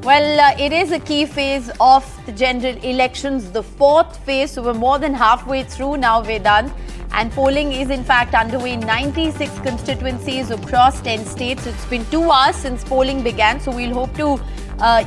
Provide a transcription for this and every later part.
Well, it is a key phase of the general elections, the fourth phase. So we're more than halfway through now, Vedant. And polling is in fact underway in 96 constituencies across 10 states. It's been 2 hours since polling began. So we'll hope to,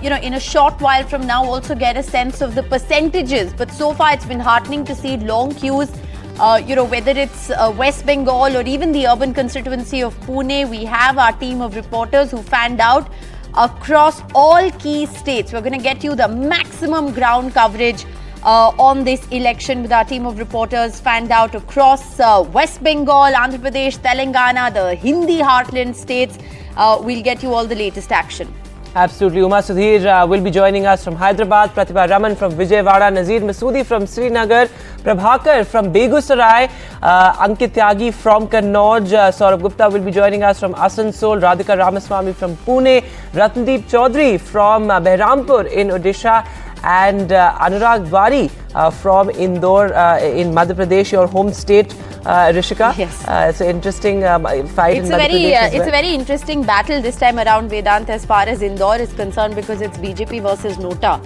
in a short while from now also get a sense of the percentages. But so far it's been heartening to see long queues. Whether it's West Bengal or even the urban constituency of Pune, we have our team of reporters who fanned out across all key states. We're going to get you the maximum ground coverage on this election with our team of reporters fanned out across West Bengal, Andhra Pradesh, Telangana, the Hindi heartland states. We'll get you all the latest action. Absolutely. Uma Sudhir will be joining us from Hyderabad, Pratibha Raman from Vijayawada, Nazir Masoodi from Srinagar, Prabhakar from Begusarai, Ankit Tyagi from Kannauj, Saurabh Gupta will be joining us from Asansol, Radhika Ramaswamy from Pune, Ratndeep Chaudhary from Behrampur in Odisha, and Anurag Bari from Indore in Madhya Pradesh, your home state, Rishika. Yes. It's an interesting fight It's in Madhya Pradesh as well. It's a very interesting battle this time around, Vedant, as far as Indore is concerned, because it's BJP versus Nota.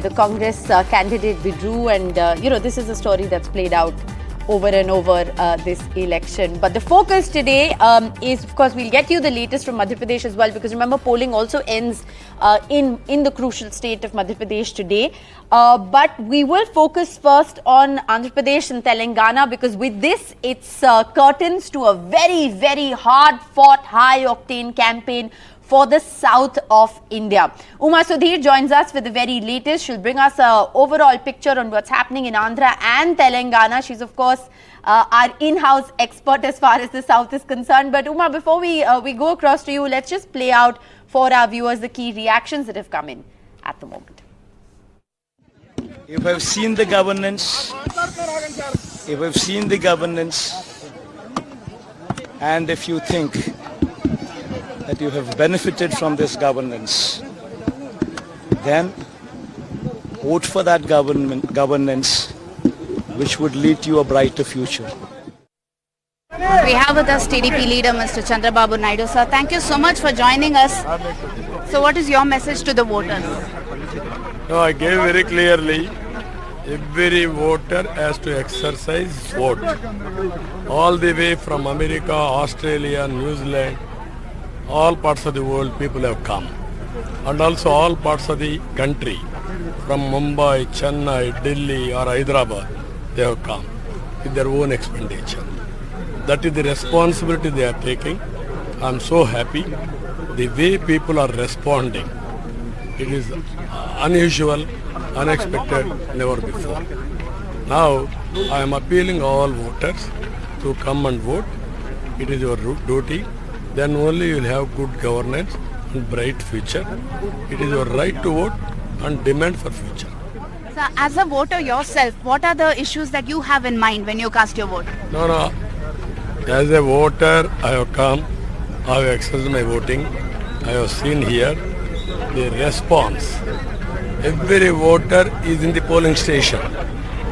The Congress candidate withdrew, and this is a story that's played out over and over this election. But the focus today is, of course, we'll get you the latest from Madhya Pradesh as well, because remember, polling also ends in the crucial state of Madhya Pradesh today. But we will focus first on Andhra Pradesh and Telangana, because with this, it's curtains to a very, very hard-fought, high-octane campaign for the south of India. Uma Sudhir joins us with the very latest. She'll bring us an overall picture on what's happening in Andhra and Telangana. She's, of course, our in-house expert as far as the south is concerned. But Uma, before we go across to you, let's just play out for our viewers the key reactions that have come in at the moment. If I've seen the governance, and if you think that you have benefited from this governance, then vote for that governance which would lead to a brighter future. We have with us TDP leader Mr. Chandrababu Naidu. Sir, thank you so much for joining us. So what is your message to the voters? No, I gave very clearly, every voter has to exercise vote. All the way from America, Australia, New Zealand, all parts of the world people have come. And also all parts of the country, from Mumbai, Chennai, Delhi or Hyderabad, they have come with their own expenditure. That is the responsibility they are taking. I am so happy the way people are responding. It is unusual, unexpected, never before. Now I am appealing all voters to come and vote. It is your duty. Then only you will have good governance and bright future. It is your right to vote and demand for future. Sir, as a voter yourself, what are the issues that you have in mind when you cast your vote? No. As a voter, I have come, I have exercised my voting. I have seen here the response. Every voter is in the polling station.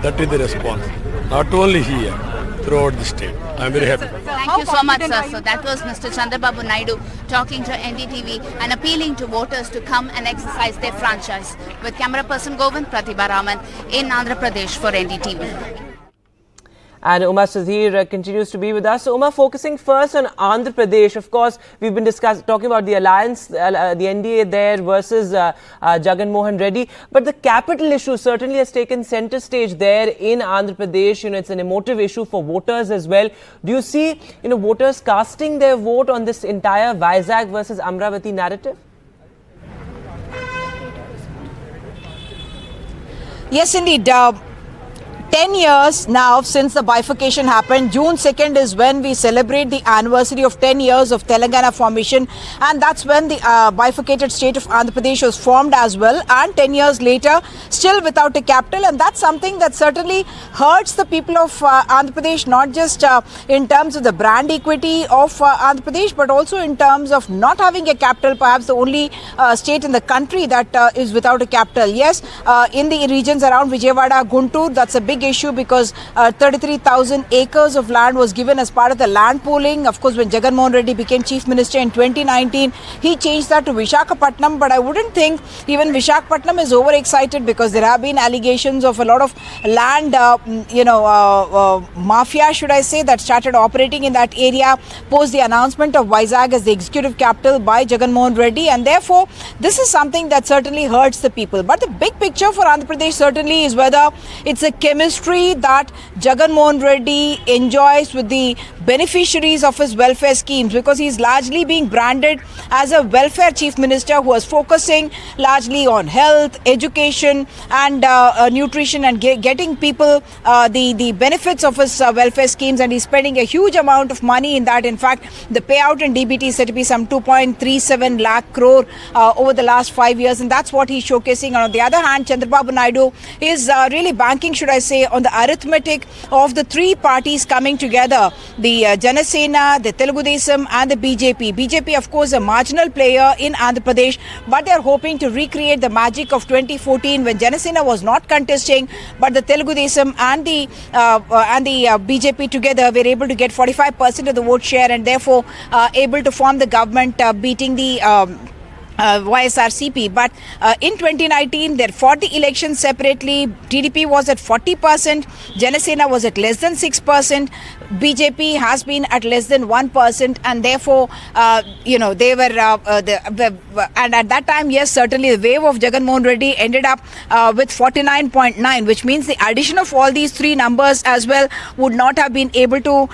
That is the response. Not only here, throughout the state. I am very happy. Thank you so much, sir. So that was Mr. Chandrababu Naidu talking to NDTV and appealing to voters to come and exercise their franchise. With camera person Govind, Pratibha Raman in Andhra Pradesh for NDTV. And Uma Sudhir continues to be with us. So Uma, focusing first on Andhra Pradesh, of course, we've been talking about the alliance, the NDA there versus Jagan Mohan Reddy. But the capital issue certainly has taken center stage there in Andhra Pradesh. It's an emotive issue for voters as well. Do you see, voters casting their vote on this entire Vizag versus Amravati narrative? Yes, indeed. 10 years now since the bifurcation happened. June 2nd is when we celebrate the anniversary of 10 years of Telangana formation, and that's when the bifurcated state of Andhra Pradesh was formed as well, and 10 years later still without a capital. And that's something that certainly hurts the people of Andhra Pradesh, not just in terms of the brand equity of Andhra Pradesh, but also in terms of not having a capital, perhaps the only state in the country that is without a capital. Yes, in the regions around Vijayawada, Guntur, that's a big big issue because 33,000 acres of land was given as part of the land pooling. Of course, when Jagan Mohan Reddy became Chief Minister in 2019, he changed that to Visakhapatnam. But I wouldn't think even Visakhapatnam is overexcited because there have been allegations of a lot of land, mafia, should I say, that started operating in that area post the announcement of Vizag as the executive capital by Jagan Mohan Reddy, and therefore this is something that certainly hurts the people. But the big picture for Andhra Pradesh certainly is whether it's a chemistry that Jagan Mohan Reddy enjoys with the beneficiaries of his welfare schemes, because he's largely being branded as a welfare chief minister who is focusing largely on health, education and nutrition and getting people the benefits of his welfare schemes, and he's spending a huge amount of money in that. In fact, the payout in DBT is said to be some 2.37 lakh crore over the last 5 years, and that's what he's showcasing. And on the other hand, Chandrababu Naidu is really banking, should I say, on the arithmetic of the three parties coming together, the Janasena, the Telugu Desam and the BJP. BJP, of course, a marginal player in Andhra Pradesh, but they're hoping to recreate the magic of 2014 when Janasena was not contesting, but the Telugu Desam and the BJP together were able to get 45% of the vote share and therefore able to form the government, beating the YSRCP. But in 2019, they fought the election separately. TDP was at 40%, Janasena was at less than 6%, BJP has been at less than 1%, and therefore, they were, and at that time, yes, certainly the wave of Jagan Mohan Reddy ended up with 49.9, which means the addition of all these three numbers as well would not have been able to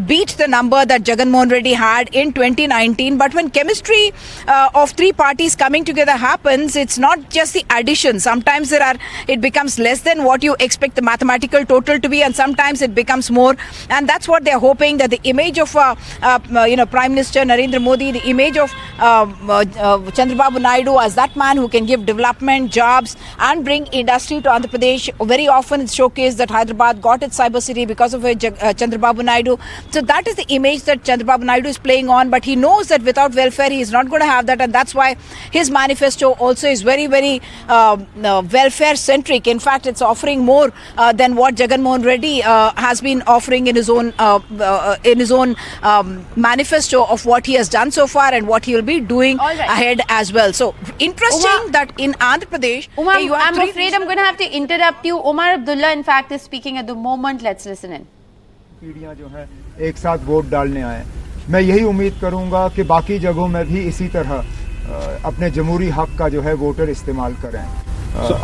beat the number that Jagan Mohan Reddy had in 2019. But when chemistry of three parties coming together happens, it's not just the addition. Sometimes it becomes less than what you expect the mathematical total to be, and sometimes it becomes more. And that's what they're hoping, that the image of Prime Minister Narendra Modi, the image of Chandrababu Naidu as that man who can give development, jobs and bring industry to Andhra Pradesh. Very often it's showcased that Hyderabad got its cyber city because of Chandrababu Naidu. So that is the image that Chandrababu Naidu is playing on, but he knows that without welfare he is not going to have that, and that's why his manifesto also is very, very welfare centric. In fact, it's offering more than what Jagan Mohan Reddy has been offering in his own manifesto of what he has done so far and what he will be doing ahead as well. So interesting that in Andhra Pradesh, I'm afraid I'm going to have to interrupt you. Omar Abdullah, in fact, is speaking at the moment. Let's listen in. पीढ़ियां जो है एक साथ vote डालने आए, मैं यही उम्मीद करूंगा कि बाकी जगहों में भी इसी तरह अपने जमहूरी हक का जो है वोटर इस्तेमाल करें।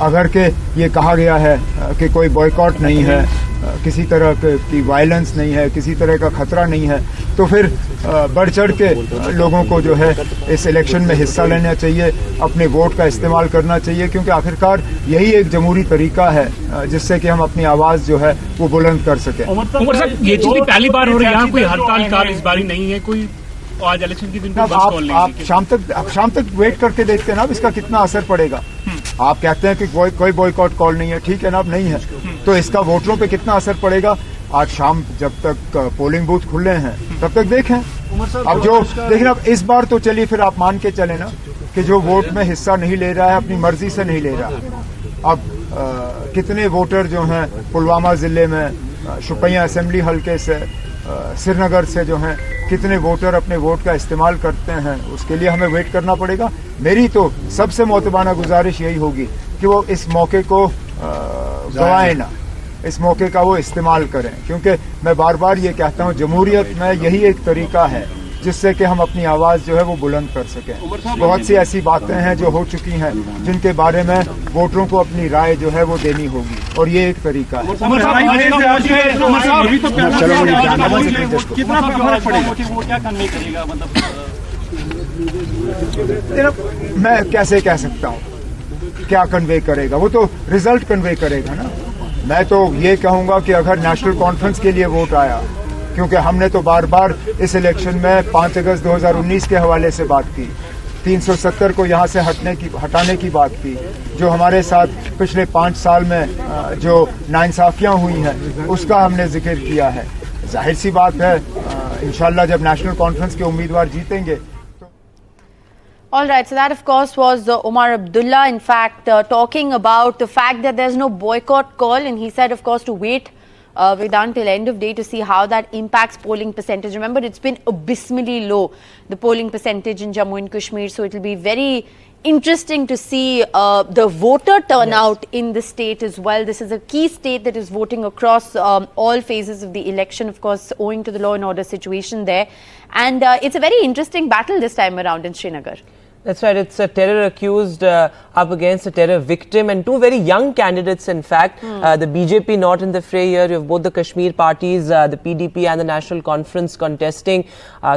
अगर के ये कहा गया है कि कोई बॉयकॉट नहीं है, किसी तरह की वायलेंस नहीं है, किसी तरह का खतरा नहीं है, तो फिर बढ़ चढ़ के लोगों को जो है इस इलेक्शन में हिस्सा लेना चाहिए, अपने वोट का इस्तेमाल करना चाहिए, क्योंकि आखिरकार यही एक जमहूरी तरीका है जिससे कि हम अपनी आवाज़ जो है वो बुलंद कर सकें। उमर साहब, ये चीज़ पहली बार हो रही है, यहाँ कोई हड़ताल इस बारी नहीं है, कोई आज इलेक्शन के दिन आप शाम तक वेट करके देखते हैं ना इसका कितना असर पड़ेगा। आप कहते हैं कि कोई बॉयकॉट कॉल नहीं है, ठीक है ना, अब नहीं है, तो इसका वोटरों पे कितना असर पड़ेगा। आज शाम जब तक पोलिंग बूथ खुले हैं तब तक देखें। अब जो देखिए, अब इस बार तो चलिए फिर आप मान के चले ना कि जो वोट में हिस्सा नहीं ले रहा है, अपनी मर्जी से नहीं ले रहा है। अब कितने वोटर जो हैं पुलवामा जिले में शुपियां असेंबली हल्के से, श्रीनगर से जो हैं, कितने वोटर अपने वोट का इस्तेमाल करते हैं, उसके लिए हमें वेट करना पड़ेगा। मेरी तो सबसे मोतबाना गुजारिश यही होगी कि वो इस मौके को गवाएं ना, इस मौके का वो इस्तेमाल करें, क्योंकि मैं बार बार ये कहता हूँ जमहूरियत में यही एक तरीका है जिससे कि हम अपनी आवाज़ जो है वो बुलंद कर सकें। बहुत सी ऐसी बातें हैं जो हो चुकी हैं जिनके बारे में वोटरों को अपनी राय जो है वो देनी होगी, और ये एक तरीका है। मैं कैसे कह सकता हूँ क्या कन्वे करेगा, वो तो रिजल्ट कन्वे करेगा ना। मैं तो ये कहूँगा कि अगर नेशनल कॉन्फ्रेंस के लिए वोट आया, क्योंकि हमने तो बार बार इस इलेक्शन में 5 अगस्त 2019 के हवाले से बात की, 370 को यहाँ से हटाने की बात की, जो हमारे साथ पिछले 5 साल में जो नाइंसाफियाँ हुई हैं उसका हमने जिक्र किया है। जाहिर सी बात है, इंशाल्लाह जब नेशनल कॉन्फ्रेंस के उम्मीदवार जीतेंगे। All right, so that of course was Omar Abdullah, in fact, talking about the fact that there's no boycott call, and he said, of course, to wait Vedant till end of day to see how that impacts polling percentage. Remember, it's been abysmally low, the polling percentage in Jammu and Kashmir, so it will be very interesting to see the voter turnout in the state as well. This is a key state that is voting across all phases of the election, of course, owing to the law and order situation there. And it's a very interesting battle this time around in Srinagar. That's right. It's a terror accused up against a terror victim, and two very young candidates, in fact. The BJP not in the fray here. You have both the Kashmir parties, the PDP and the National Conference contesting.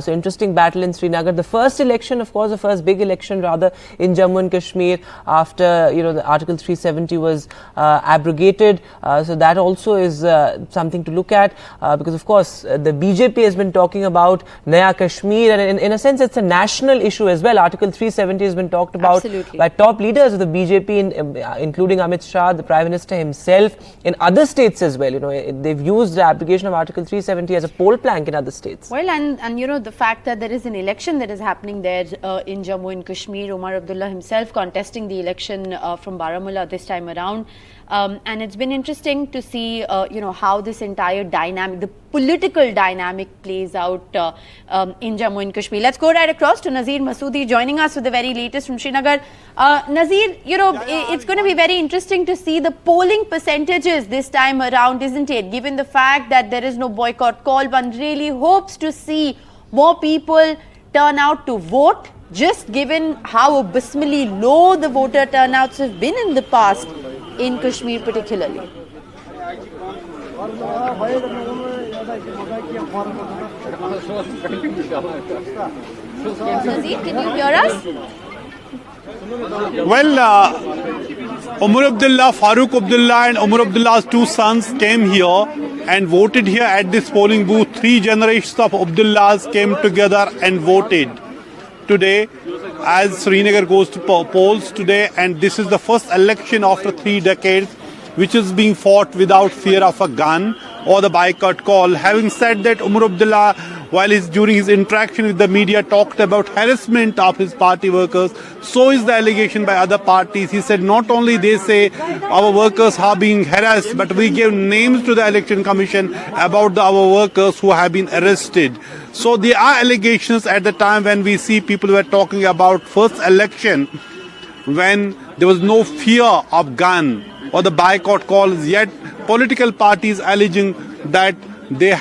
So interesting battle in Srinagar. The first election, of course, the first big election rather in Jammu and Kashmir after, you know, the Article 370 was abrogated. So that also is something to look at because, of course, the BJP has been talking about Naya Kashmir, and in a sense, it's a national issue as well. Article 370 has been talked about by top leaders of the BJP, including Amit Shah, the Prime Minister himself, in other states as well. You know, they've used the application of Article 370 as a poll plank in other states. Well, and you know, the fact that there is an election that is happening there in Jammu and Kashmir, Omar Abdullah himself contesting the election from Baramulla this time around. And it's been interesting to see, you know, how this entire dynamic, the political dynamic plays out in Jammu and Kashmir. Let's go right across to Nazir Masoodi joining us with the very latest from Srinagar. Nazir, you know, it's going to be very interesting to see the polling percentages this time around, isn't it? Given the fact that there is no boycott call, one really hopes to see more people turn out to vote, just given how abysmally low the voter turnouts have been in the past in Kashmir particularly. Nazir, can you hear us? Well, Umar Abdullah, Farooq Abdullah and Umar Abdullah's two sons came here and voted here at this polling booth. 3 generations of Abdullahs came together and voted today as Srinagar goes to polls today, and this is the first election after 3 decades which is being fought without fear of a gun or the boycott call. Having said that, Umar Abdullah, while during his interaction with the media, talked about harassment of his party workers. So is the allegation by other parties. He said not only they say our workers are being harassed, but we gave names to the election commission about our workers who have been arrested. So there are allegations at the time when we see people were talking about first election when there was no fear of gun or the boycott calls, yet political parties alleging that their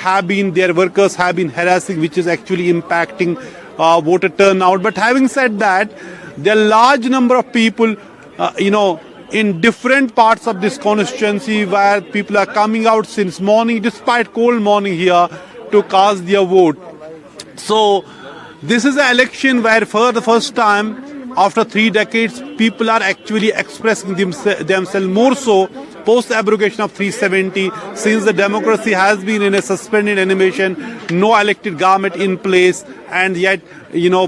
workers have been harassing, which is actually impacting voter turnout. But having said that, there are large number of people, in different parts of this constituency where people are coming out since morning, despite cold morning here, to cast their vote. So this is an election where for the first time after 3 decades, people are actually expressing themselves more so post abrogation of 370, since the democracy has been in a suspended animation, no elected government in place, and yet,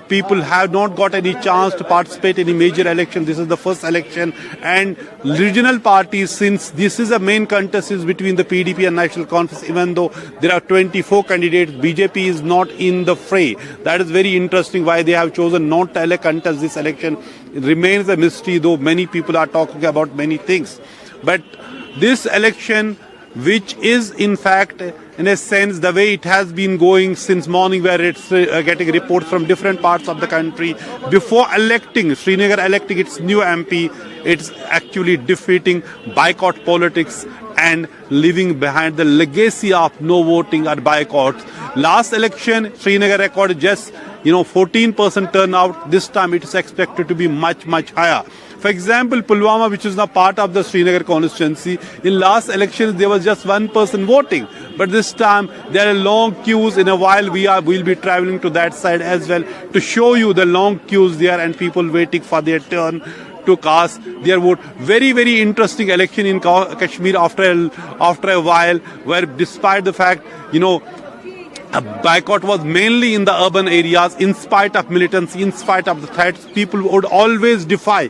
people have not got any chance to participate in a major election. This is the first election, and regional parties, since this is a main contest is between the PDP and National Conference, even though there are 24 candidates, BJP is not in the fray. That is very interesting why they have chosen not to contest this election. It remains a mystery, though many people are talking about many things. But this election, which is in fact, in a sense, the way it has been going since morning, where it's getting reports from different parts of the country, before Srinagar electing its new MP, it's actually defeating boycott politics and leaving behind the legacy of no voting or boycotts. Last election, Srinagar recorded just 14% turnout. This time it is expected to be much, much higher. For example, Pulwama, which is now part of the Srinagar constituency, in last elections there was just 1 person voting. But this time there are long queues. In a while we'll be traveling to that side as well to show you the long queues there and people waiting for their turn to cast their vote. Very, very interesting election in Kashmir after a while, where despite the fact, a boycott was mainly in the urban areas, in spite of militancy, in spite of the threats, people would always defy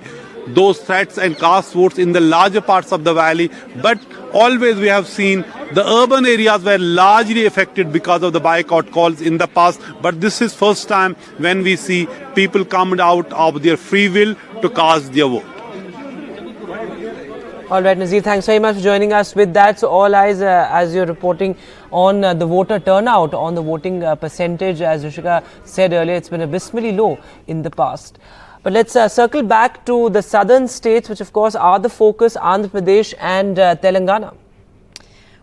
those threats and cast votes in the larger parts of the valley. But always we have seen The urban areas were largely affected because of the boycott calls in the past, but this is first time when we see people come out of their free will to cast their vote. All right, Nazir, thanks very much for joining us with that. So all eyes as you're reporting on the voter turnout, on the voting percentage. As Rishika said earlier, it's been abysmally low in the past. But let's circle back to the southern states, which of course are the focus, Andhra Pradesh and Telangana.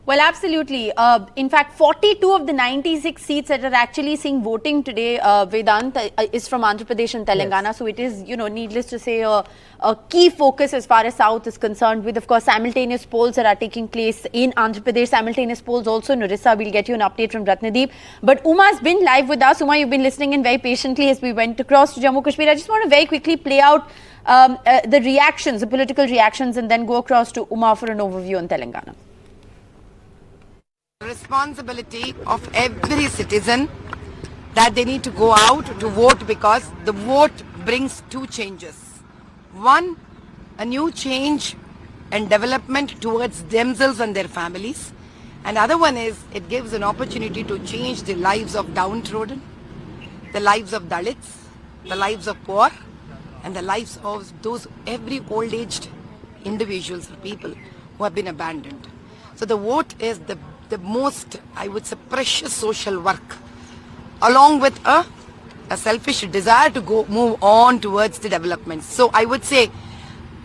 Well, absolutely. In fact, 42 of the 96 seats that are actually seeing voting today, Vedant, is from Andhra Pradesh and Telangana. Yes. So it is, needless to say, a key focus as far as South is concerned, with, of course, simultaneous polls that are taking place in Andhra Pradesh. Simultaneous polls also in Orissa. We'll get you an update from Ratnadeep. But Uma's been live with us. Uma, you've been listening in very patiently as we went across to Jammu Kashmir. I just want to very quickly play out the reactions, the political reactions, and then go across to Uma for an overview on Telangana. Responsibility of every citizen that they need to go out to vote, because the vote brings two changes. One, a new change and development towards themselves and their families. And other one is it gives an opportunity to change the lives of downtrodden, the lives of Dalits, the lives of poor, and the lives of those every old-aged individuals or people who have been abandoned. So the vote is the most, I would say, precious social work, along with a selfish desire to move on towards the development. So I would say,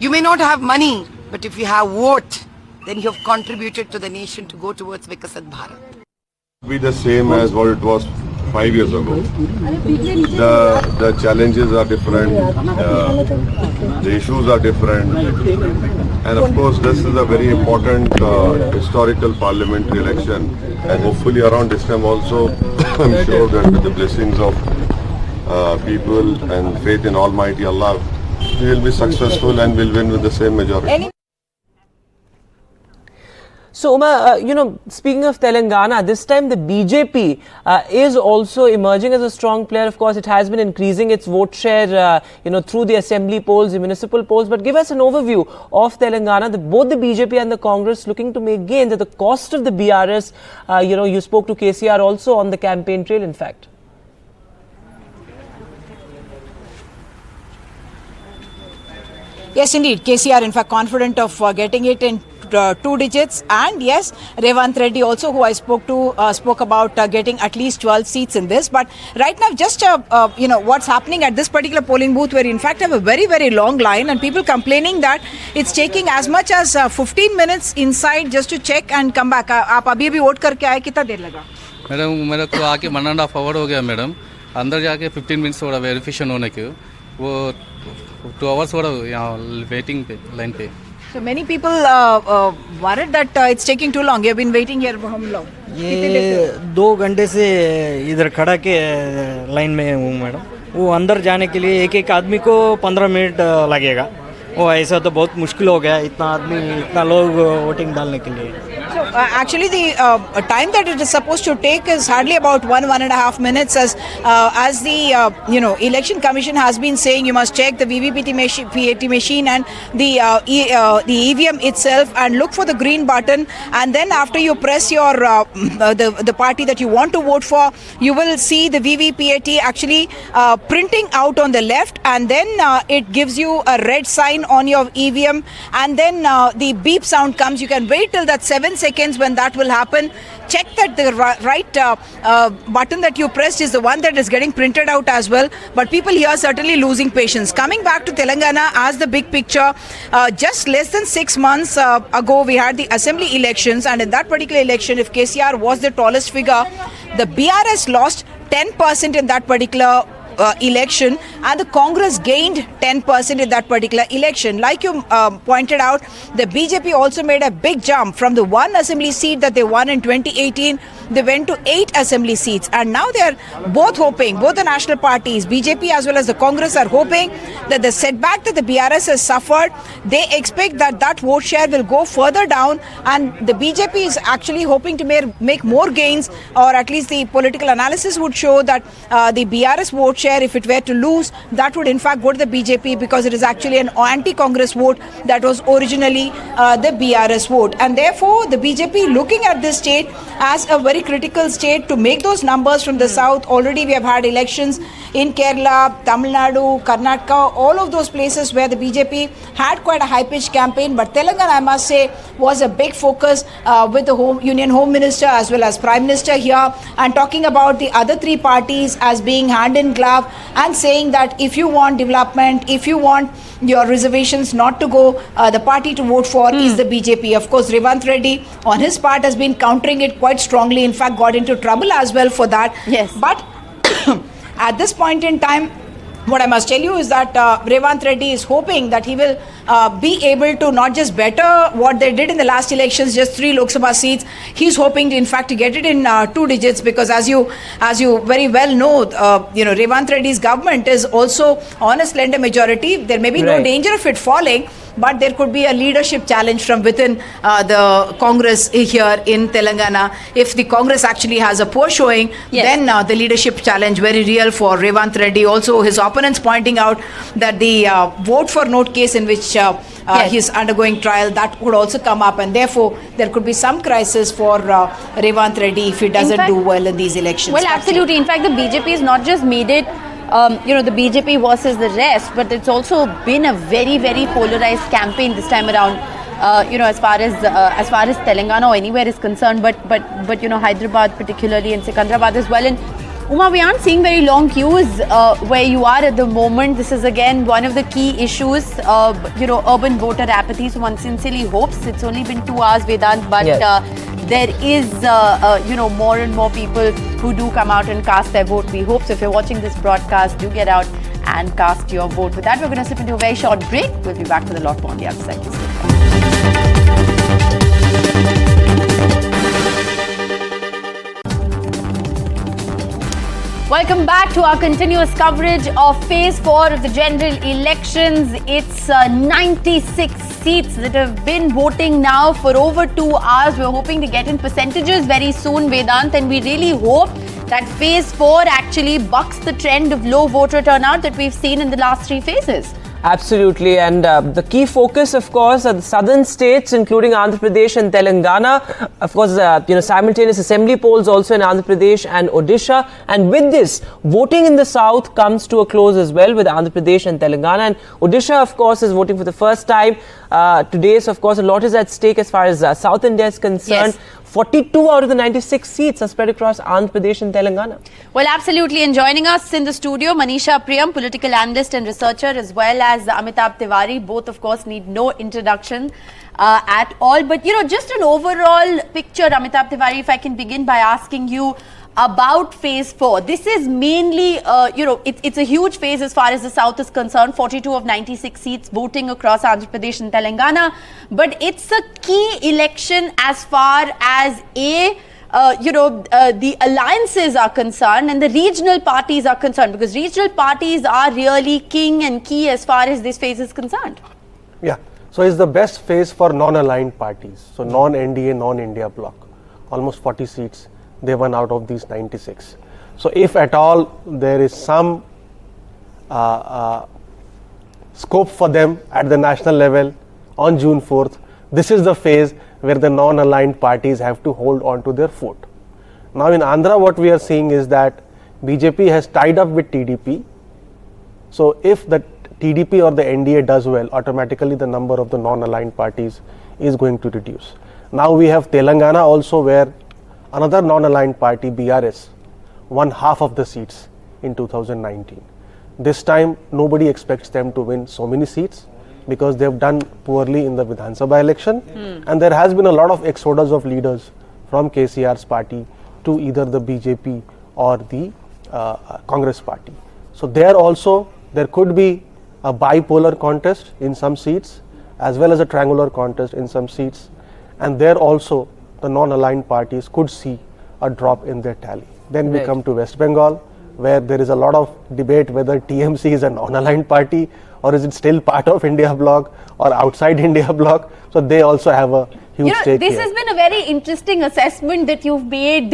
you may not have money, but if you have vote, then you have contributed to the nation to go towards Vikasat Bharat. Be the same as what it was 5 years ago. The challenges are different, the issues are different, and of course this is a very important historical parliamentary election, and hopefully around this time also I'm sure that with the blessings of people and faith in Almighty Allah, we will be successful and will win with the same majority. So, Uma, speaking of Telangana, this time the BJP is also emerging as a strong player. Of course, it has been increasing its vote share, through the assembly polls, the municipal polls. But give us an overview of Telangana. Both the BJP and the Congress looking to make gains at the cost of the BRS. You spoke to KCR also on the campaign trail, in fact. Yes, indeed. KCR, in fact, confident of getting it in 2 digits. And yes, Revant Reddy also, who I spoke to, spoke about getting at least 12 seats in this. But right now, just, what's happening at this particular polling booth, where in fact have a very, very long line, and people complaining that it's taking as much as 15 minutes inside just to check and come back. आप अभी भी vote करके आए, कितना देर लगा? Madam, मेरे को आके 1.5 hour हो गया मैडम. अंदर जाके 15 minutes हो रहा वेरिफिकेशन होने के. वो 2 hours हो रहा यहाँ वेटिंग पे, लाइन पे. So many people worried that it's taking too long. You have been waiting here for how long? ये 2 घंटे से इधर खड़ा के लाइन में हूँ मैडम. वो अंदर जाने के लिए एक आदमी को 15 मिनट लगेगा. वो ऐसा तो बहुत मुश्किल हो गया, इतना लोग वोटिंग डालने के लिए. So actually the time that it is supposed to take is hardly about 1.5 minutes, as the election commission has been saying. You must check the VVPAT machine and the EVM itself and look for the green button, and then after you press your the party that you want to vote for, you will see the VVPAT actually printing out on the left, and then it gives you a red sign on your EVM, and then the beep sound comes. You can wait till that 7 seconds when that will happen. Check that the right button that you pressed is the one that is getting printed out as well. But people here are certainly losing patience. Coming back to Telangana as the big picture, just less than 6 months ago we had the assembly elections, and in that particular election, if KCR was the tallest figure, the BRS lost 10% in that particular election, and the Congress gained 10% in that particular election. Like you pointed out, the BJP also made a big jump from the 1 assembly seat that they won in 2018. They went to 8 assembly seats, and now they are both hoping, both the national parties, BJP as well as the Congress, are hoping that the setback that the BRS has suffered, they expect that vote share will go further down, and the BJP is actually hoping to make more gains, or at least the political analysis would show that the BRS vote chair, if it were to lose, that would in fact go to the BJP, because it is actually an anti-Congress vote that was originally the BRS vote. And therefore, the BJP looking at this state as a very critical state to make those numbers from the south. Already we have had elections in Kerala, Tamil Nadu, Karnataka, all of those places where the BJP had quite a high-pitched campaign. But Telangana, I must say, was a big focus with the Union Home Minister as well as Prime Minister here, and talking about the other three parties as being hand in glove, and saying that if you want development, if you want your reservations not to go, the party to vote for is the BJP. Of course, Revanth Reddy on his part has been countering it quite strongly, in fact got into trouble as well for that. Yes. But at this point in time, what I must tell you is that Revanth Reddy is hoping that he will be able to not just better what they did in the last elections, just 3 Lok Sabha seats. He's hoping to, in fact, to get it in 2 digits, because as you very well know, Revanth Reddy's government is also on a slender majority. There may be no danger of it falling, but there could be a leadership challenge from within the Congress here in Telangana. If the Congress actually has a poor showing, then the leadership challenge very real for Revanth Reddy. Also, his opponents pointing out that the vote for note case in which he is undergoing trial, that would also come up, and therefore there could be some crisis for Revanth Reddy if he doesn't do well in these elections. Well, absolutely. In fact, the BJP has not just made it the BJP versus the rest, but it's also been a very, very polarized campaign this time around. As far as Telangana or anywhere is concerned, but Hyderabad particularly, and Secunderabad as well. And Uma, we aren't seeing very long queues where you are at the moment. This is again one of the key issues. Urban voter apathy. So one sincerely hopes, it's only been 2 hours, Vedant, but there is more and more people who do come out and cast their vote. We hope so. If you're watching this broadcast, do get out and cast your vote. With that, we're going to slip into a very short break. We'll be back with a lot more on the other side. Welcome back to our continuous coverage of Phase 4 of the general elections. It's 96 seats that have been voting now for over 2 hours. We're hoping to get in percentages very soon, Vedant, and we really hope that Phase 4 actually bucks the trend of low voter turnout that we've seen in the last 3 phases. Absolutely, and the key focus, of course, are the southern states, including Andhra Pradesh and Telangana. Of course, simultaneous assembly polls also in Andhra Pradesh and Odisha. And with this, voting in the south comes to a close as well with Andhra Pradesh and Telangana. And Odisha, of course, is voting for the first time today. So, of course, a lot is at stake as far as South India is concerned. Yes. 42 out of the 96 seats are spread across Andhra Pradesh and Telangana. Well, absolutely. And joining us in the studio, Manisha Priyam, political analyst and researcher, as well as Amitabh Tiwari. Both, of course, need no introduction at all. But, just an overall picture, Amitabh Tiwari, if I can begin by asking you about Phase 4. This is mainly, it's a huge phase as far as the South is concerned. 42 of 96 seats voting across Andhra Pradesh and Telangana. But it's a key election as far as the alliances are concerned and the regional parties are concerned, because regional parties are really king and key as far as this phase is concerned. Yeah. So it's the best phase for non-aligned parties. So non-NDA, non-India bloc. Almost 40 seats. They won out of these 96. So if at all there is some scope for them at the national level on June 4th, this is the phase where the non-aligned parties have to hold on to their vote. Now in Andhra, what we are seeing is that BJP has tied up with TDP. So if the TDP or the NDA does well, automatically the number of the non-aligned parties is going to reduce. Now we have Telangana also, where another non-aligned party, BRS, won half of the seats in 2019. This time, nobody expects them to win so many seats because they've done poorly in the Vidhan Sabha election. And there has been a lot of exodus of leaders from KCR's party to either the BJP or the Congress party. So there also, there could be a bipolar contest in some seats as well as a triangular contest in some seats. And there also, the non-aligned parties could see a drop in their tally. Then we come to West Bengal, where there is a lot of debate whether TMC is a non-aligned party or is it still part of India bloc or outside India bloc. So they also have a huge stake this here. has been a very interesting assessment that you've made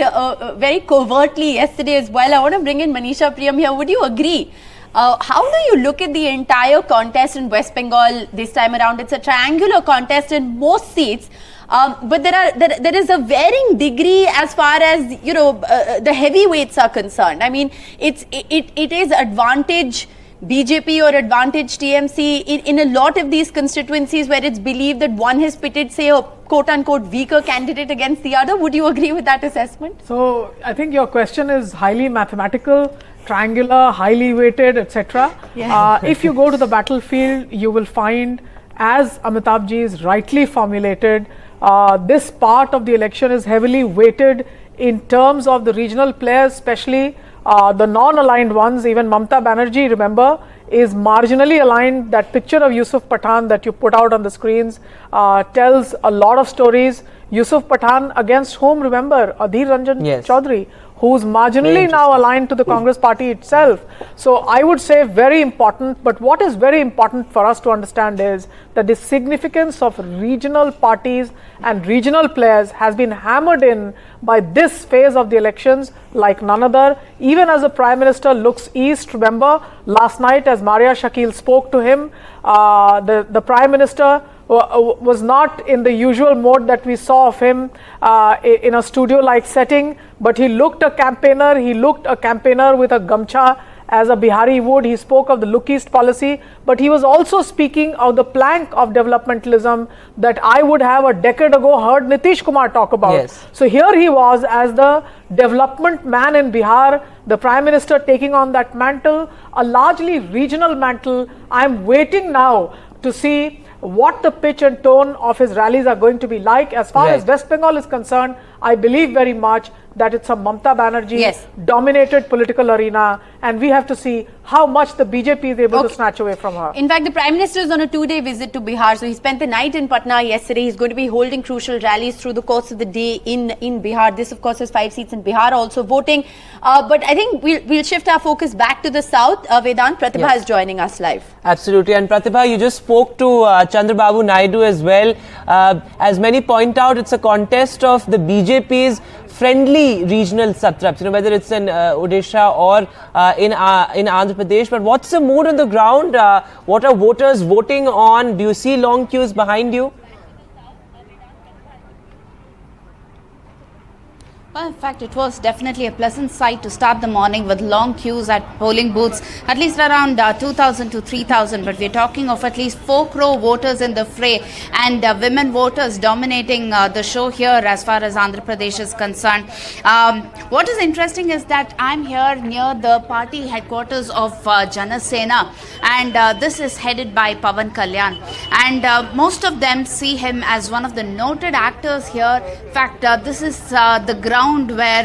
very covertly yesterday as well. I want to bring in Manisha Priyam here. Would you agree? How do you look at the entire contest in West Bengal this time around? It's a triangular contest in most seats, but there is a varying degree as far as the heavyweights are concerned. I mean, it is advantage BJP or advantage TMC in a lot of these constituencies where it's believed that one has pitted, say, a quote-unquote weaker candidate against the other. Would you agree with that assessment? So, I think your question is highly mathematical, triangular, highly weighted, etc. Yeah. If you go to the battlefield, you will find, as Amitabh ji is rightly formulated, this part of the election is heavily weighted in terms of the regional players, especially the non-aligned ones. Even Mamata Banerjee, remember, is marginally aligned. That picture of Yusuf Pathan that you put out on the screens tells a lot of stories. Yusuf Pathan against whom, remember, Adhir Ranjan Chaudhary, who's marginally now aligned to the Congress party itself. So I would say very important, but what is very important for us to understand is that the significance of regional parties and regional players has been hammered in by this phase of the elections like none other. Even as the Prime Minister looks east, remember last night as Maria Shakil spoke to him, the Prime Minister was not in the usual mode that we saw of him in a studio-like setting, but he looked a campaigner. He looked a campaigner with a gamcha as a Bihari would. He spoke of the look east policy, but he was also speaking of the plank of developmentalism that I would have a decade ago heard Nitish Kumar talk about. Yes. So here he was as the development man in Bihar, the Prime Minister taking on that mantle, a largely regional mantle. I'm waiting now to see what the pitch and tone of his rallies are going to be like. As far as West Bengal is concerned, I believe very much that it's a Mamata Banerjee dominated political arena, and we have to see how much the BJP is able to snatch away from her. In fact, the Prime Minister is on a 2-day visit to Bihar. So he spent the night in Patna yesterday. He's going to be holding crucial rallies through the course of the day in Bihar. This, of course, is 5 seats in Bihar also voting. But I think we'll shift our focus back to the south. Vedant, Pratibha is joining us live. Absolutely. And Pratibha, you just spoke to Chandrababu Naidu as well. As many point out, it's a contest of the BJP's friendly regional satraps, whether it's in Odisha or in Andhra Pradesh. But what's the mood on the ground? What are voters voting on? Do you see long queues behind you? Well, in fact, it was definitely a pleasant sight to start the morning with long queues at polling booths, at least around 2,000 to 3,000. But we're talking of at least 4 crore voters in the fray, and women voters dominating the show here as far as Andhra Pradesh is concerned. What is interesting is that I'm here near the party headquarters of Jana Sena, and this is headed by Pawan Kalyan. And most of them see him as one of the noted actors here. In fact, this is the ground where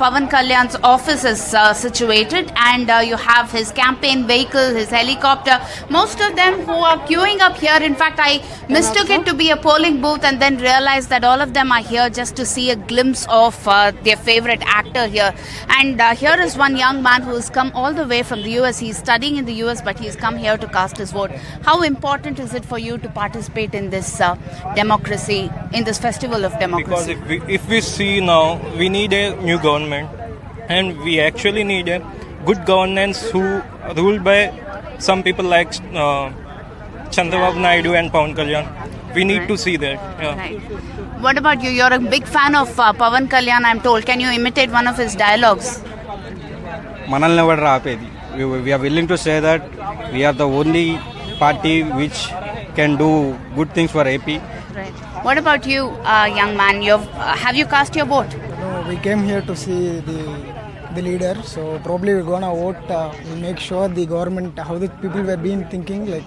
Pawan Kalyan's office is situated, and you have his campaign vehicle, his helicopter. Most of them who are queuing up here, in fact, I mistook it to be a polling booth and then realized that all of them are here just to see a glimpse of their favorite actor here. And here is one young man who has come all the way from the US. He's studying in the US, but he's come here to cast his vote. How important is it for you to participate in this democracy, in this festival of democracy? Because if we see now, we need a new government, and we actually need a good governance who ruled by some people like Chandrababu Naidu and Pawan Kalyan. We need to see that. Yeah. Right. What about you? You're a big fan of Pawan Kalyan, I'm told. Can you imitate one of his dialogues? Manalni evadu raapedi. We are willing to say that we are the only party which can do good things for AP. Right. What about you, young man? Have you cast your vote? No, we came here to see the leader, so probably we're gonna vote. We'll make sure the government, how the people were being thinking, we'll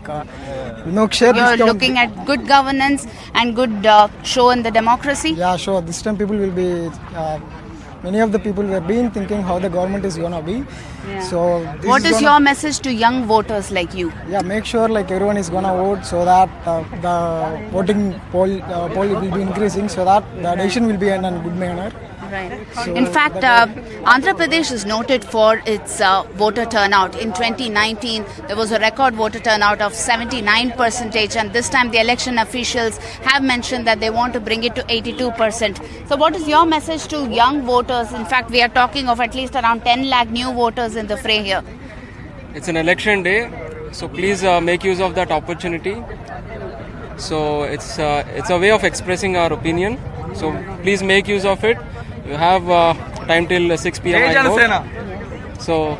make sure. You're looking at good governance and good show in the democracy? Yeah, sure. This time people will be. Many of the people were being thinking how the government is gonna be. Yeah. So what is your message to young voters like you? Yeah, make sure everyone is gonna vote so that the voting poll will be increasing, so that the decision will be in a good manner. Right. In fact, Andhra Pradesh is noted for its voter turnout. In 2019, there was a record voter turnout of 79%, and this time the election officials have mentioned that they want to bring it to 82%. So what is your message to young voters? In fact, we are talking of at least around 10 lakh new voters in the fray here. It's an election day, so please make use of that opportunity. So it's a way of expressing our opinion. So please make use of it. You have time till 6 p.m. I know. So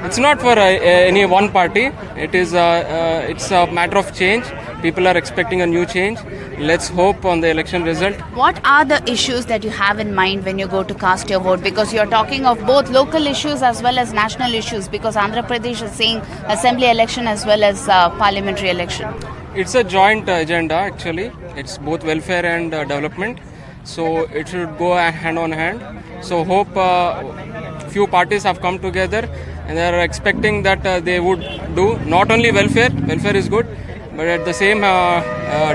it's not for any one party. It's a matter of change. People are expecting a new change. Let's hope on the election result. What are the issues that you have in mind when you go to cast your vote? Because you're talking of both local issues as well as national issues, because Andhra Pradesh is saying assembly election as well as parliamentary election. It's a joint agenda actually. It's both welfare and development. So it should go hand on hand. So hope few parties have come together and they are expecting that they would do not only welfare. Welfare is good, but at the same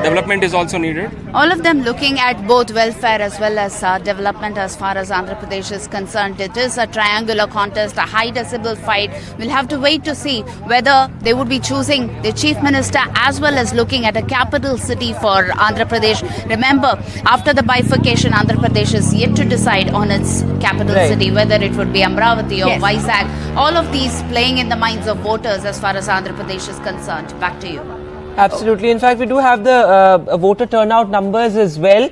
development is also needed. All of them looking at both welfare as well as development as far as Andhra Pradesh is concerned. It is a triangular contest, a high decibel fight. We'll have to wait to see whether they would be choosing the chief minister as well as looking at a capital city for Andhra Pradesh. Remember, after the bifurcation, Andhra Pradesh is yet to decide on its capital city, whether it would be Amravati or Vizag. All of these playing in the minds of voters as far as Andhra Pradesh is concerned. Back to you. Absolutely. In fact, we do have the voter turnout numbers as well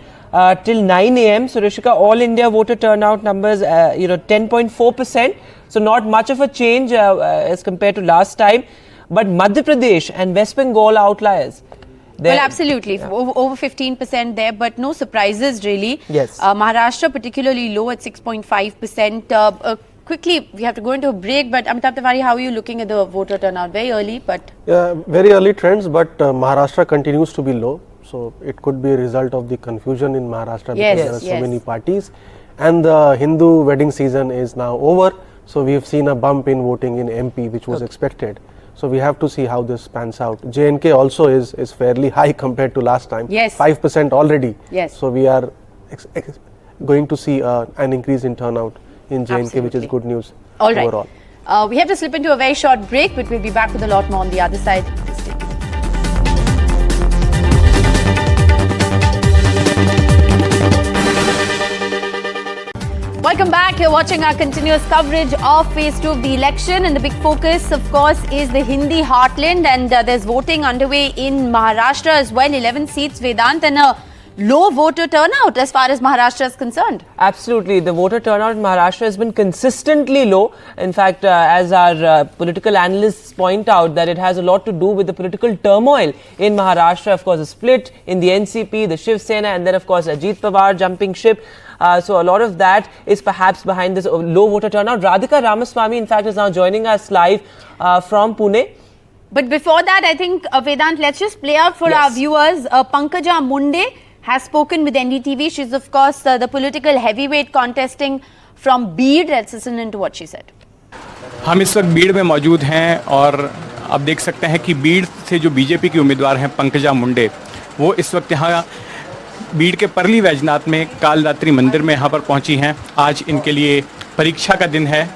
till 9 a.m. So, Rishika, all India voter turnout numbers, 10.4%. So, not much of a change as compared to last time. But Madhya Pradesh and West Bengal outliers. Well, absolutely. Over 15% there, but no surprises really. Yes. Maharashtra particularly low at 6.5%. Quickly, we have to go into a break, but Amitabh Tiwari, how are you looking at the voter turnout? Very early, but... very early trends, but Maharashtra continues to be low. So, it could be a result of the confusion in Maharashtra because there are so many parties. And the Hindu wedding season is now over. So, we have seen a bump in voting in MP, which was expected. So, we have to see how this pans out. J&K also is fairly high compared to last time. Yes. 5% already. Yes. So, we are going to see an increase in turnout in J&K, which is good news overall. We have to slip into a very short break, but we'll be back with a lot more on the other side. Stay tuned. Welcome back. You're watching our continuous coverage of phase 2 of the election, and the big focus, of course, is the Hindi heartland, and there's voting underway in Maharashtra as well. 11 seats, Vedant, and a low voter turnout as far as Maharashtra is concerned. Absolutely. The voter turnout in Maharashtra has been consistently low. In fact, as our political analysts point out, that it has a lot to do with the political turmoil in Maharashtra. Of course, a split in the NCP, the Shiv Sena, and then, of course, Ajit Pawar jumping ship. So a lot of that is perhaps behind this low voter turnout. Radhika Ramaswamy, in fact, is now joining us live from Pune. But before that, I think, Vedant, let's just play out for our viewers. Pankaja Munde has spoken with NDTV. She's, of course, the political heavyweight contesting from Beed. Let's listen into what she said. हम इस वक्त बीड़ में मौजूद हैं और अब देख सकते हैं कि बीड़ से जो बीजेपी की उम्मीदवार हैं पंकजा मुंडे, वो इस वक्त यहाँ बीड़ के परली वैजनाथ में कालरात्रि मंदिर में यहाँ पर पहुँची हैं। आज इनके लिए परीक्षा का दिन है।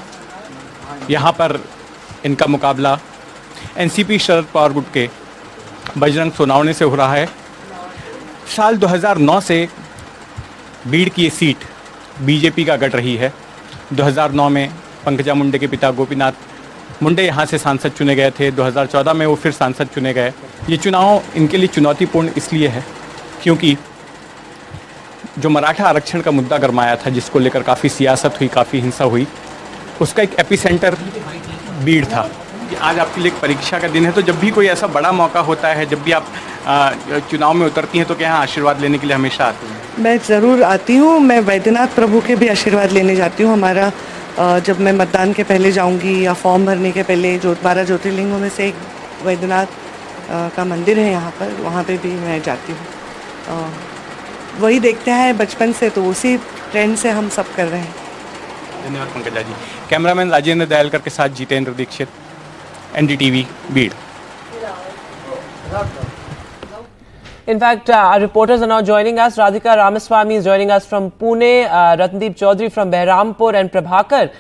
यहाँ पर इनका मुकाबला एनसीपी शरद पवार गुट के बजरंग सोनावणे से हो रहा है। साल 2009 से बीड़ की ये सीट बीजेपी का गढ़ रही है। 2009 में पंकजा मुंडे के पिता गोपीनाथ मुंडे यहाँ से सांसद चुने गए थे। 2014 में वो फिर सांसद चुने गए। ये चुनाव इनके लिए चुनौतीपूर्ण इसलिए है क्योंकि जो मराठा आरक्षण का मुद्दा गरमाया था, जिसको लेकर काफ़ी सियासत हुई, काफ़ी हिंसा हुई, उसका एक एपिसेंटर बीड़ था। आज आपके लिए एक परीक्षा का दिन है, तो जब भी कोई ऐसा बड़ा मौका होता है, जब भी आप चुनाव में उतरती हैं, तो क्या यहाँ आशीर्वाद लेने के लिए हमेशा आती हैं? मैं ज़रूर आती हूँ। मैं वैद्यनाथ प्रभु के भी आशीर्वाद लेने जाती हूँ। हमारा जब मैं मतदान के पहले जाऊँगी या फॉर्म भरने के पहले 12 ज्योतिर्लिंगों में से एक वैद्यनाथ का मंदिर है यहाँ पर, वहाँ पे भी मैं जाती हूँ। वही देखते हैं बचपन से, तो उसी ट्रेंड से हम सब कर रहे हैं। धन्यवाद पंकजा जी। कैमरामैन राजेंद्र दयालकर के साथ Jitendra Dixit, NDTV Beed. In fact, our reporters are now joining us. Radhika Ramaswamy is joining us from Pune, Ratnadeep Chaudhary from Behrampur, and Prabhakar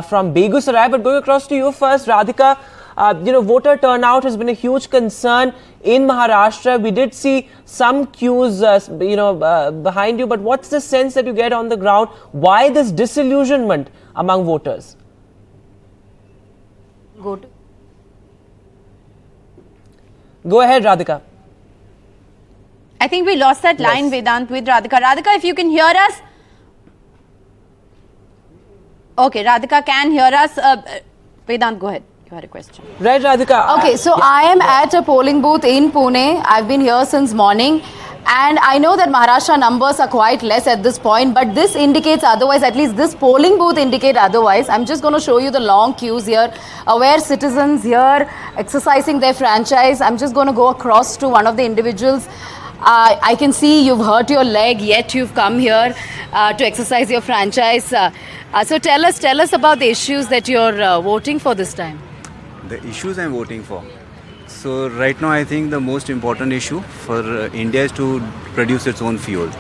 from Begusarai. But going across to you first, Radhika, voter turnout has been a huge concern in Maharashtra. We did see some queues, behind you. But what's the sense that you get on the ground? Why this disillusionment among voters? Go ahead, Radhika. I think we lost that line, Vedant, with Radhika. Radhika, if you can hear us. Okay, Radhika can hear us. Vedant, go ahead. You had a question. Right, Radhika. Okay, so I am at a polling booth in Pune. I've been here since morning. And I know that Maharashtra numbers are quite less at this point, but this indicates otherwise, at least this polling booth indicates otherwise. I'm just going to show you the long queues here, where citizens here exercising their franchise. I'm just going to go across to one of the individuals. I can see you've hurt your leg, yet you've come here to exercise your franchise. So tell us about the issues that you're voting for this time. The issues I'm voting for. So right now I think the most important issue for India is to produce its own fuel.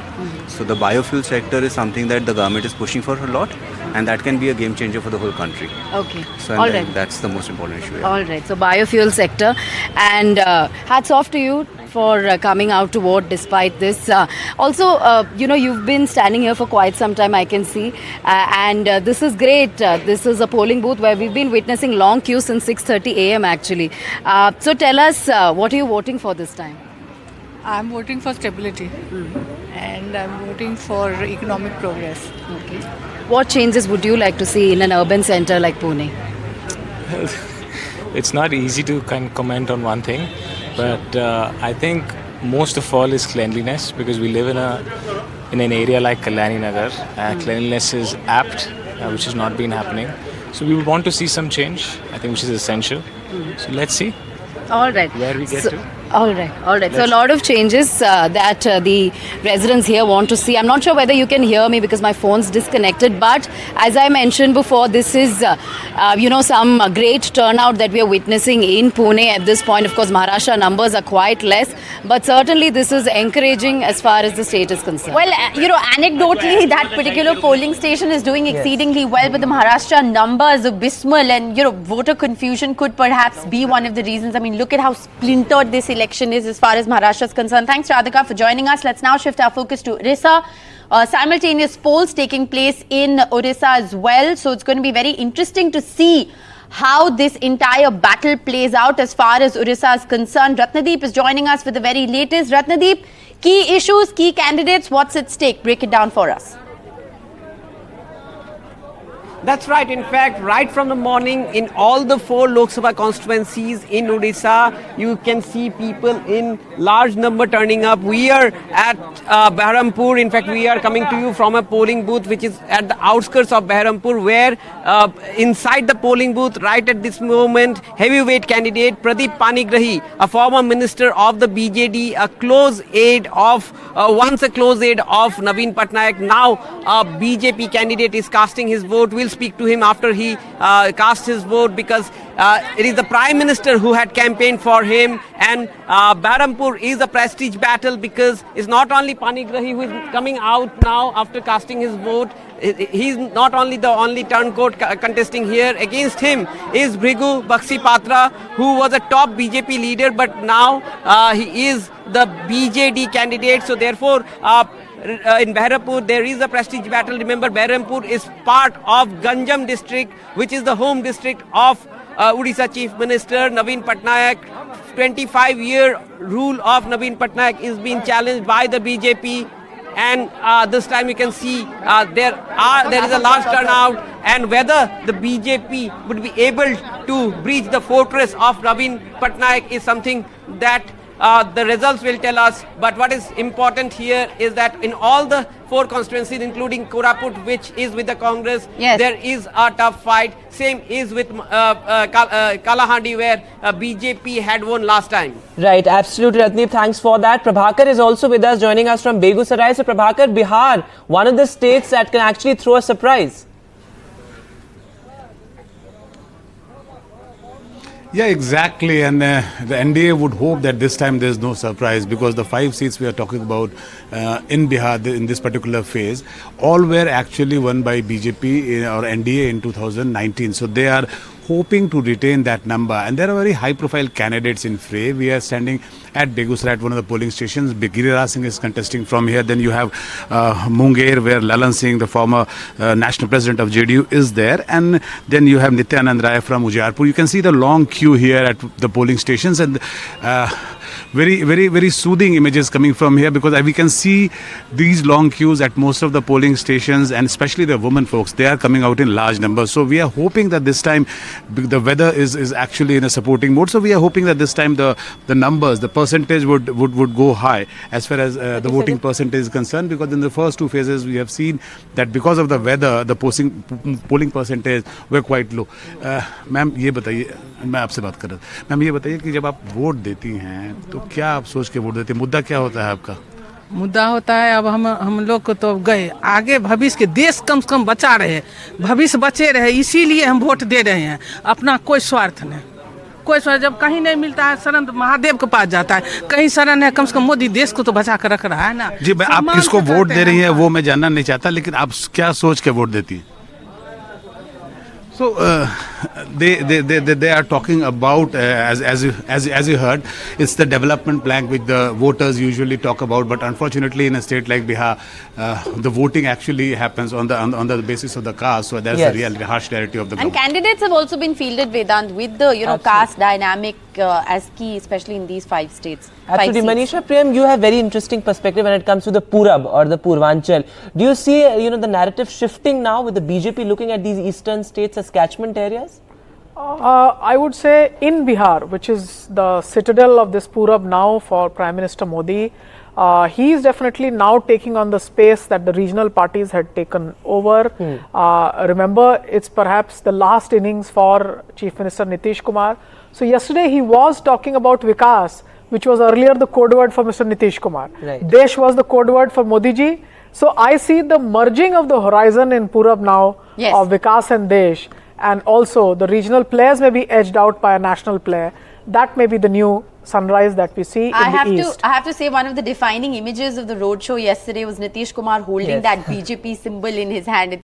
So the biofuel sector is something that the government is pushing for a lot, and that can be a game changer for the whole country. Okay. So All right. that's the most important issue. Yeah. All right. So biofuel sector, and hats off to you for coming out to vote despite this. Also, you've been standing here for quite some time, I can see, and this is great. This is a polling booth where we've been witnessing long queues since 6:30 a.m. actually. So tell us, what are you voting for this time? I'm voting for stability, and I'm voting for economic progress. Okay. What changes would you like to see in an urban center like Pune? It's not easy to comment on one thing, but I think most of all is cleanliness, because we live in an area like Kalyani Nagar. Cleanliness is apt, which has not been happening. So we would want to see some change, I think, which is essential. So let's see. All right. Where we get to. All right. So a lot of changes that the residents here want to see. I'm not sure whether you can hear me because my phone's disconnected. But as I mentioned before, this is, some great turnout that we are witnessing in Pune at this point. Of course, Maharashtra numbers are quite less. But certainly this is encouraging as far as the state is concerned. Well, anecdotally, that particular polling station is doing exceedingly well. But the Maharashtra numbers are abysmal. And, voter confusion could perhaps be one of the reasons. I mean, look at how splintered this election is as far as Maharashtra is concerned. Thanks, Radhika, for joining us. Let's now shift our focus to Orissa. Simultaneous polls taking place in Orissa as well. So it's going to be very interesting to see how this entire battle plays out as far as Orissa is concerned. Ratnadeep is joining us with the very latest. Ratnadeep, key issues, key candidates, what's at stake? Break it down for us. That's right. In fact, right from the morning in all the 4 Lok Sabha constituencies in Odisha, you can see people in large number turning up. We are at Behrampur. In fact, we are coming to you from a polling booth which is at the outskirts of Behrampur, where inside the polling booth right at this moment, heavyweight candidate Pradeep Panigrahi, a former minister of the BJD, a close aide of Naveen Patnaik, now a BJP candidate, is casting his vote. We'll speak to him after he casts his vote, because it is the Prime Minister who had campaigned for him, and Behrampur is a prestige battle, because it's not only Panigrahi who is coming out now after casting his vote. He's not only the only turncoat contesting here. Against him is Bhrigu Bakshi Patra, who was a top BJP leader, but now he is the BJD candidate. So therefore, in Behrampur, there is a prestige battle. Remember, Behrampur is part of Ganjam district, which is the home district of Odisha Chief Minister Naveen Patnaik. 25-year rule of Naveen Patnaik is being challenged by the BJP. And this time you can see there is a large turnout, and whether the BJP would be able to breach the fortress of Naveen Patnaik is something that the results will tell us. But what is important here is that in all the 4 constituencies, including Koraput, which is with the Congress, there is a tough fight. Same is with Kalahandi, where BJP had won last time. Right, absolutely, Ratnadeep. Thanks for that. Prabhakar is also with us, joining us from Begusarai. So, Prabhakar, Bihar, one of the states that can actually throw a surprise. Yeah, exactly. And the NDA would hope that this time there's no surprise, because the 5 seats we are talking about in Bihar in this particular phase, all were actually won by BJP or NDA in 2019. So they are hoping to retain that number. And there are very high-profile candidates in fray. We are standing at Begusarai at one of the polling stations. Giriraj Singh is contesting from here. Then you have Munger, where Lalan Singh, the former national president of JDU, is there. And then you have Nityanand Rai from Ujiarpur. You can see the long queue here at the polling stations, and very soothing images coming from here, because we can see these long queues at most of the polling stations, and especially the women folks, they are coming out in large numbers. So we are hoping that this time the weather is actually in a supporting mode. So we are hoping that this time the numbers, the percentage would go high as far as the voting percentage is concerned, because in the first 2 phases we have seen that because of the weather, the polling percentage were quite low. Ma'am ये बताइए, मैं आपसे बात कर रहा था, ma'am ये बताइए कि जब आप वोट देती हैं तो क्या आप सोच के वोट देती हैं? मुद्दा क्या होता है आपका? मुद्दा होता है, अब हम लोग को तो गए आगे, भविष्य के देश कम से कम बचा रहे, भविष्य बचे रहे, इसीलिए हम वोट दे रहे हैं। अपना कोई स्वार्थ नहीं, कोई स्वार्थ। जब कहीं नहीं मिलता है शरण, महादेव के पास जाता है, कहीं शरण है, कम से कम मोदी देश को तो बचा कर रख रहा है ना। जी, आप किसको वोट दे रही हैं वो मैं जानना नहीं चाहता, लेकिन आप क्या सोच के वोट देती हैं? So they are talking about as you heard, it's the development plan which the voters usually talk about, but unfortunately in a state like Bihar, the voting actually happens on the basis of the caste. So that's the real harsh reality of the And government. candidates have also been fielded, Vedant, with the caste dynamic as key, especially in these 5 states. Absolutely. Manisha, Prem, you have very interesting perspective when it comes to the Purab or the Purvanchal. Do you see the narrative shifting now with the BJP looking at these eastern states as catchment areas? I would say in Bihar, which is the citadel of this Purab now for Prime Minister Modi, he is definitely now taking on the space that the regional parties had taken over. Remember, it's perhaps the last innings for Chief Minister Nitish Kumar. So yesterday he was talking about Vikas, which was earlier the code word for Mr. Nitish Kumar. Right. Desh was the code word for Modi ji. So I see the merging of the horizon in Purab now of Vikas and Desh, and also the regional players may be edged out by a national player. That may be the new sunrise that we see in the east. I have to say, one of the defining images of the roadshow yesterday was Nitish Kumar holding that BJP symbol in his hand.